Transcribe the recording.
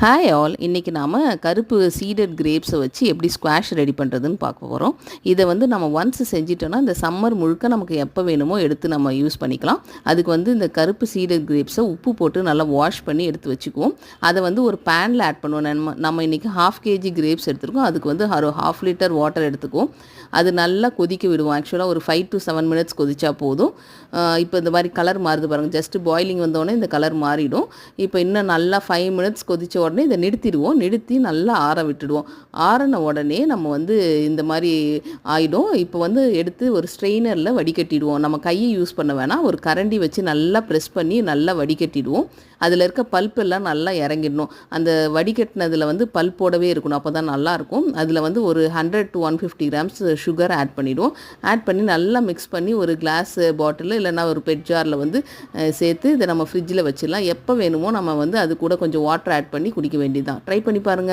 Hi all, இன்றைக்கி நாம் கருப்பு சீடட் கிரேப்ஸை வச்சு எப்படி ஸ்குவாஷ் ரெடி பண்ணுறதுன்னு பார்க்க போகிறோம். இதை நம்ம ஒன்ஸ் செஞ்சிட்டோன்னா இந்த சம்மர் முழுக்க நமக்கு எப்போ வேணுமோ எடுத்து நம்ம யூஸ் பண்ணிக்கலாம். அதுக்கு இந்த கருப்பு சீடட் கிரேப்ஸை உப்பு போட்டு நல்லா வாஷ் பண்ணி எடுத்து வச்சுக்குவோம். அதை ஒரு பேனில் ஆட் பண்ணுவோம். நம்ம இன்றைக்கி 1/2 kg கிரேப்ஸ் எடுத்துருக்கோம். அதுக்கு ஒரு 1/2 லிட்டர் வாட்டர் எடுத்துக்குவோம். அது நல்லா கொதிக்க விடுவோம். ஆக்சுவலாக ஒரு 5 to 7 minutes கொதிச்சா போதும். இப்போ இந்த மாதிரி கலர் மாறுது பாருங்கள். ஜஸ்ட் பாயிலிங் வந்தோடனே இந்த கலர் மாறிடும். இப்போ இன்னும் நல்லா 5 minutes கொதித்த உடனே இதை நிறுத்திடுவோம். நிறுத்தி நல்லா ஆற விட்டுடுவோம். ஆறின உடனே நம்ம இந்த மாதிரி ஆகிடும். இப்போ எடுத்து ஒரு ஸ்ட்ரெயினரில் வடிகட்டிடுவோம். நம்ம கையை யூஸ் பண்ண வேணாம், ஒரு கரண்டி வச்சு நல்லா ப்ரெஸ் பண்ணி நல்லா வடிகட்டிடுவோம். அதில் இருக்க பல்ப் எல்லாம் நல்லா இறங்கிடணும். அந்த வடிகட்டினதில் பல்ப்போடவே இருக்கணும், அப்போ தான் நல்லாயிருக்கும். அதில் ஒரு 100 to 150 grams சுகர் ஆட் பண்ணிவிடுவோம். ஆட் பண்ணி நல்லா மிக்ஸ் பண்ணி ஒரு கிளாஸ் பாட்டில் இல்லைன்னா ஒரு பெட் ஜாரில் சேர்த்து இதை நம்ம ஃப்ரிட்ஜில் வச்சிடலாம். எப்போ வேணுமோ நம்ம அது கூட கொஞ்சம் வாட்டர் ஆட் பண்ணி குடிக்க வேண்டியது தான். ட்ரை பண்ணி பாருங்கள்.